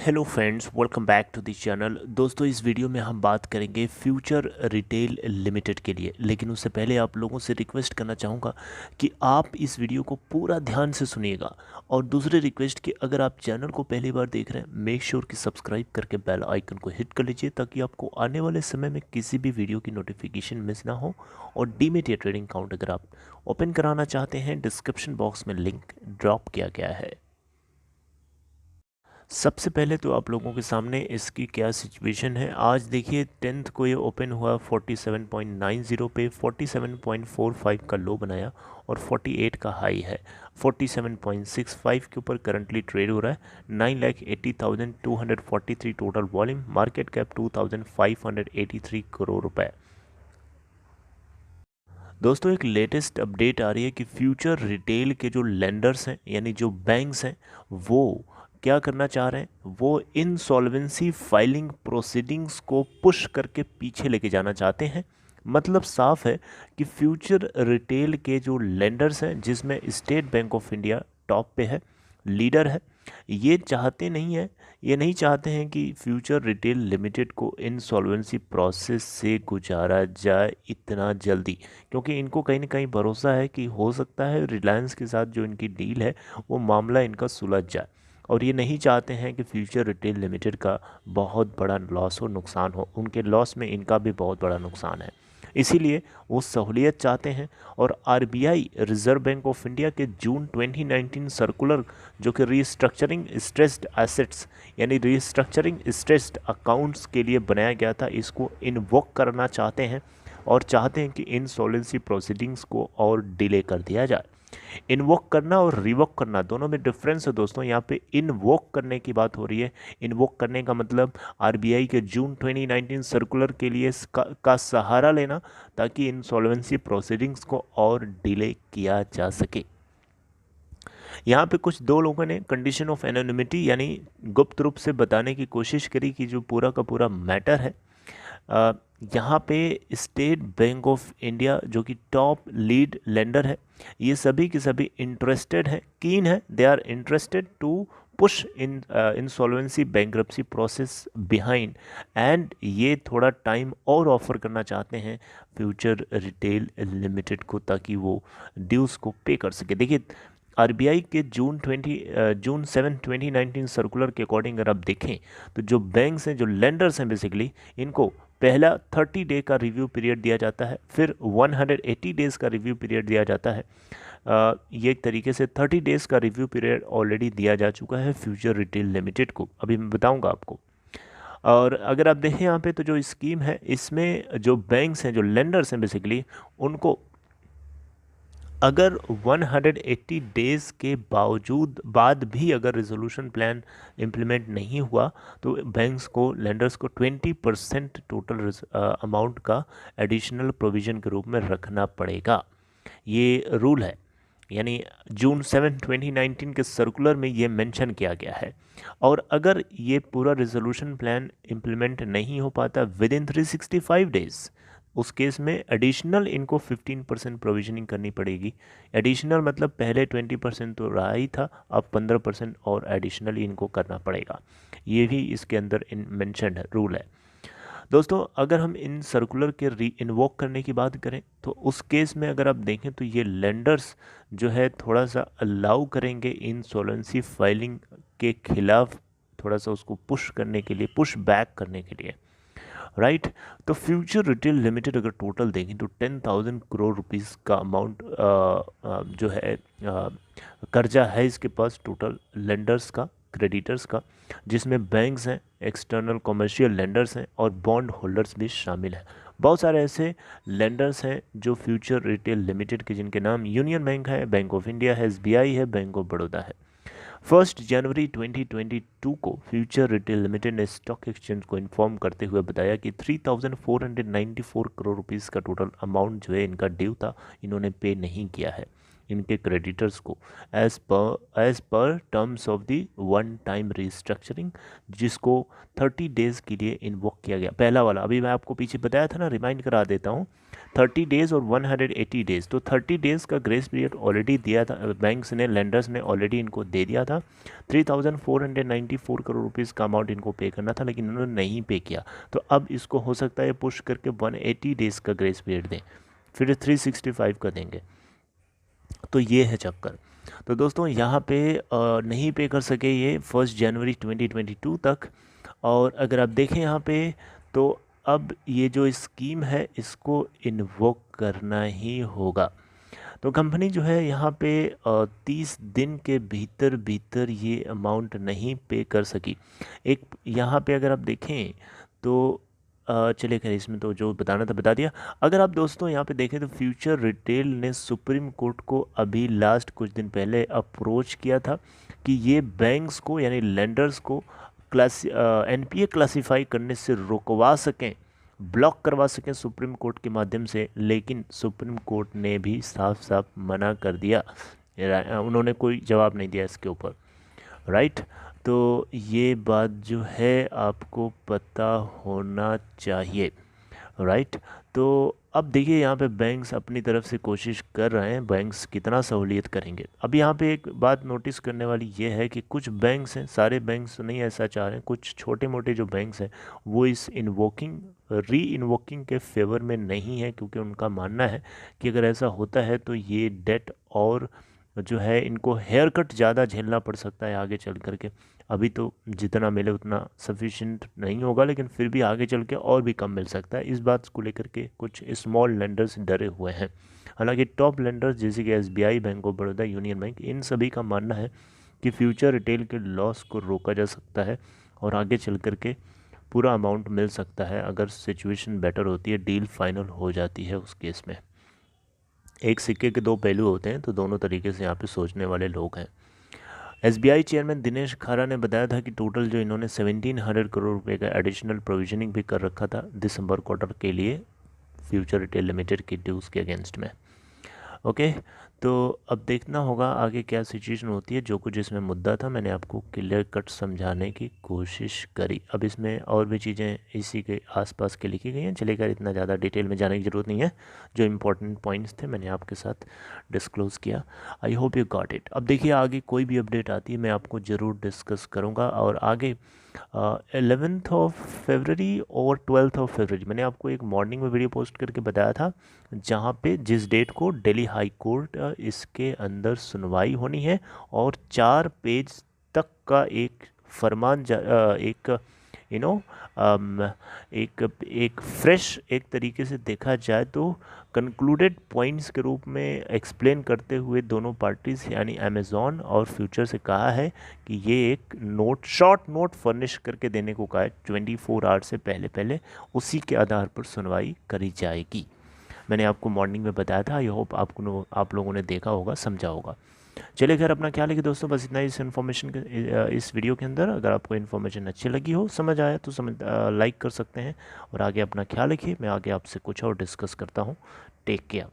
Hello friends, welcome back to the channel. दोस्तों, इस video में हम बात करेंगे फ्यूचर रिटेल लिमिटेड के लिए। लेकिन उससे पहले आप लोगों से रिक्वेस्ट करना चाहूँगा कि आप इस वीडियो को पूरा ध्यान से सुनिएगा। और दूसरी रिक्वेस्ट कि अगर आप चैनल को पहली बार देख रहे हैं, मेक श्योर कि सब्सक्राइब करके बेल आइकन को हिट कर लीजिए ताकि आपको आने वाले समय में किसी भी वीडियो की नोटिफिकेशन मिस ना हो। और डीमेट या ट्रेडिंग अकाउंट अगर आप ओपन कराना चाहते हैं, डिस्क्रिप्शन बॉक्स में लिंक ड्रॉप किया गया है। सबसे पहले तो आप लोगों के सामने इसकी क्या सिचुएशन है। आज देखिए 10th को ये ओपन हुआ 47.90 पे, 47.45 का लो बनाया और 48 का हाई है। 47.65 के ऊपर करंटली ट्रेड हो रहा है। 9,80,243 total volume, market cap 2,583 crore रुपए। दोस्तों, एक लेटेस्ट अपडेट आ रही है कि फ्यूचर रिटेल के जो लेंडर्स हैं यानी जो बैंक्स हैं वो क्या करना चाह रहे हैं, वो इंसॉल्वेंसी फाइलिंग प्रोसीडिंग्स को पुश करके पीछे लेके जाना चाहते हैं। मतलब साफ है कि फ्यूचर रिटेल के जो लेंडर्स हैं, जिसमें state bank of India top पे है, लीडर है, ये चाहते नहीं है, ये नहीं चाहते हैं कि फ्यूचर रिटेल लिमिटेड को इंसॉल्वेंसी प्रोसेस से गुजारा जाए इतना जल्दी। क्योंकि इनको कहीं ना कहीं भरोसा है कि हो सकता है रिलायंस के साथ जो इनकी डील है वो मामला इनका सुलझ जाए। और ये नहीं चाहते हैं कि फ्यूचर रिटेल लिमिटेड का बहुत बड़ा लॉस हो, नुकसान हो। उनके लॉस में इनका भी बहुत बड़ा नुकसान है, इसीलिए वो सहूलियत चाहते हैं। और RBI, reserve bank of India के जून 2019 सर्कुलर, जो कि रीस्ट्रक्चरिंग स्ट्रेस्ड एसेट्स यानी रीस्ट्रक्चरिंग स्ट्रेस्ड अकाउंट्स के लिए बनाया गया था, इसको इन्वोक करना चाहते हैं और चाहते हैं कि इंसॉल्वेंसी प्रोसीडिंग्स को और डिले कर दिया जाए। इन्वोक करना और रिवोक करना दोनों में डिफरेंस है दोस्तों। यहाँ पे इन्वोक करने की बात हो रही है। इन्वोक करने का मतलब आरबीआई के जून 2019 सर्कुलर के लिए का सहारा लेना ताकि इंसॉल्वेंसी प्रोसीडिंग्स को और डिले किया जा सके। यहाँ पे कुछ दो लोगों ने कंडीशन ऑफ एनोनिमिटी यानी गुप्त रूप से बताने की कोशिश करी कि जो पूरा का पूरा मैटर है। अ, यहाँ पे स्टेट बैंक ऑफ इंडिया जो कि टॉप लीड लेंडर है, ये सभी के सभी इंटरेस्टेड हैं, कीन है, they are interested to push in insolvency bankruptcy process behind. And ये थोड़ा टाइम और ऑफर करना चाहते हैं फ्यूचर रिटेल लिमिटेड को ताकि वो ड्यूज को पे कर सके। देखिए, आरबीआई के जून 7 2019 सर्कुलर के अकॉर्डिंग अगर आप देखें तो जो बैंक्स हैं, जो लेंडर्स हैं, बेसिकली इनको पहला 30 डे का रिव्यू पीरियड दिया जाता है, फिर 180 डेज़ का रिव्यू पीरियड दिया जाता है। ये एक तरीके से 30 डेज़ का रिव्यू पीरियड ऑलरेडी दिया जा चुका है फ्यूचर रिटेल लिमिटेड को, अभी मैं बताऊंगा आपको। और अगर आप देखें यहाँ पे तो जो स्कीम है, इसमें जो बैंक्स हैं, जो लेंडर्स हैं, बेसिकली उनको अगर 180 डेज़ के बाद भी अगर रिजोल्यूशन प्लान इम्प्लीमेंट नहीं हुआ तो बैंक्स को, लेंडर्स को 20% टोटल अमाउंट का एडिशनल प्रोविज़न के रूप में रखना पड़ेगा। ये रूल है, यानी जून 7 2019 के सर्कुलर में ये मेंशन किया गया है। और अगर ये पूरा रिजोल्यूशन प्लान इम्प्लीमेंट नहीं हो पाता विद इन 365 डेज़, उस केस में एडिशनल इनको 15% प्रोविजनिंग करनी पड़ेगी। एडिशनल मतलब पहले 20% तो रहा ही था, अब 15% और एडिशनली इनको करना पड़ेगा। ये भी इसके अंदर मेंशन्ड है, रूल है। दोस्तों, अगर हम इन सर्कुलर के री इन्वोक करने की बात करें तो उस केस में अगर आप देखें तो ये लेंडर्स जो है थोड़ा सा अलाउ करेंगे इंसॉल्वेंसी फाइलिंग के खिलाफ, थोड़ा सा उसको पुश करने के लिए, पुश बैक करने के लिए, राइट। तो फ्यूचर रिटेल लिमिटेड अगर टोटल देखें तो 10,000 करोड़ रुपीस का अमाउंट जो है कर्जा है इसके पास, टोटल लेंडर्स का, क्रेडिटर्स का, जिसमें बैंक्स हैं, एक्सटर्नल कमर्शियल लेंडर्स हैं और बॉन्ड होल्डर्स भी शामिल हैं। बहुत सारे ऐसे लेंडर्स हैं जो फ्यूचर रिटेल लिमिटेड के, जिनके नाम यूनियन बैंक है, बैंक ऑफ इंडिया है, एसबीआई है, बैंक ऑफ बड़ौदा है। 1 जनवरी 2022 को फ्यूचर रिटेल लिमिटेड ने स्टॉक एक्सचेंज को इन्फॉर्म करते हुए बताया कि 3,494 करोड़ रुपीस का टोटल अमाउंट जो है इनका ड्यू था, इन्होंने पे नहीं किया है। इनके क्रेडिटर्स को as per terms of the one time restructuring, जिसको 30 डेज़ के लिए इन्वोक किया गया। पहला वाला अभी मैं आपको पीछे बताया था ना, रिमाइंड करा देता हूँ, 30 डेज़ और 180 डेज़। तो 30 डेज़ का ग्रेस पीरियड ऑलरेडी दिया था बैंक्स ने, लेंडर्स ने ऑलरेडी इनको दे दिया था। 3,494 करोड़ रुपीज़ का अमाउंट इनको पे करना था, लेकिन इन्होंने नहीं पे किया। तो अब इसको हो सकता है पुश करके 180 डेज़ का ग्रेस पीरियड दें, फिर 365 का देंगे। तो ये है चक्कर। तो दोस्तों यहाँ पे नहीं पे कर सके ये 1 जनवरी 2022 तक। और अगर आप देखें यहाँ पे, तो अब ये जो स्कीम है इसको इन्वोक करना ही होगा। तो कंपनी जो है यहाँ पे 30 दिन के भीतर भीतर ये अमाउंट नहीं पे कर सकी। एक यहाँ पे अगर आप देखें तो चलिए खैर, इसमें तो जो बताना था बता दिया। अगर आप दोस्तों यहाँ पे देखें तो फ्यूचर रिटेल ने सुप्रीम कोर्ट को अभी लास्ट कुछ दिन पहले अप्रोच किया था कि ये बैंक्स को यानी लेंडर्स को एनपीए क्लासीफाई करने से रुकवा सकें, ब्लॉक करवा सकें सुप्रीम कोर्ट के माध्यम से। लेकिन सुप्रीम कोर्ट ने भी साफ साफ मना कर दिया, उन्होंने कोई जवाब नहीं दिया इसके ऊपर, राइट। तो ये बात जो है आपको पता होना चाहिए, राइट। तो अब देखिए यहाँ पे बैंक्स अपनी तरफ से कोशिश कर रहे हैं, बैंक्स कितना सहूलियत करेंगे। अब यहाँ पे एक बात नोटिस करने वाली ये है कि कुछ बैंक्स हैं, सारे बैंक्स नहीं ऐसा चाह रहे हैं, कुछ छोटे मोटे जो बैंक्स हैं वो इस री इन्वोकिंग के फेवर में नहीं है, क्योंकि उनका मानना है कि अगर ऐसा होता है तो ये डेट और जो है इनको हेयर कट ज़्यादा झेलना पड़ सकता है आगे चल करके। अभी तो जितना मिले उतना सफिशिएंट नहीं होगा, लेकिन फिर भी आगे चल के और भी कम मिल सकता है। इस बात को लेकर के कुछ स्मॉल लेंडर्स डरे हुए हैं। हालांकि टॉप लेंडर्स जैसे कि SBI, bank of Baroda, union bank, इन सभी का मानना है कि फ्यूचर रिटेल के लॉस को रोका जा सकता है और आगे चल करके पूरा अमाउंट मिल सकता है अगर सिचुएशन बेटर होती है, डील फाइनल हो जाती है उस केस में। एक सिक्के के दो पहलू होते हैं, तो दोनों तरीके से यहाँ पे सोचने वाले लोग हैं। एसबीआई चेयरमैन दिनेश खारा ने बताया था कि टोटल जो इन्होंने 1700 करोड़ रुपए का एडिशनल प्रोविजनिंग भी कर रखा था दिसंबर क्वार्टर के लिए फ्यूचर रिटेल लिमिटेड की ड्यूज़ के अगेंस्ट में। ओके, तो अब देखना होगा आगे क्या सिचुएशन होती है। जो कुछ इसमें मुद्दा था मैंने आपको क्लियर कट समझाने की कोशिश करी। अब इसमें और भी चीज़ें इसी के आसपास के लिखी गई हैं, चलेगा, इतना ज़्यादा डिटेल में जाने की ज़रूरत नहीं है। जो इम्पोर्टेंट पॉइंट्स थे मैंने आपके साथ डिस्क्लोज़ किया। I hope you got it. अब देखिए आगे कोई भी अपडेट आती है मैं आपको ज़रूर डिस्कस करूँगा। और आगे 11th ऑफ फरवरी और 12th ऑफ फरवरी मैंने आपको एक मॉर्निंग में वीडियो पोस्ट करके बताया था, जहाँ पे जिस डेट को दिल्ली हाई कोर्ट इसके अंदर सुनवाई होनी है और 4 पेज तक का एक फरमान एक यू नो एक फ्रेश एक तरीके से देखा जाए तो कंक्लूडेड पॉइंट्स के रूप में एक्सप्लेन करते हुए दोनों पार्टीज यानी अमेज़ॉन और फ्यूचर से कहा है कि ये एक नोट, शॉर्ट नोट फर्निश करके देने को कहा है 24 आवर्स से पहले पहले, उसी के आधार पर सुनवाई करी जाएगी। मैंने आपको मॉर्निंग में बताया था, आई होप आप लोगों ने देखा होगा, समझा होगा। चलिए खैर, अपना ख्याल रखिए दोस्तों, बस इतना ही इस इन्फॉर्मेशन के इस वीडियो के अंदर। अगर आपको इन्फॉर्मेशन अच्छी लगी हो, समझ आया तो लाइक कर सकते हैं और आगे अपना ख्याल रखिए। मैं आगे आपसे कुछ और डिस्कस करता हूँ। Take care.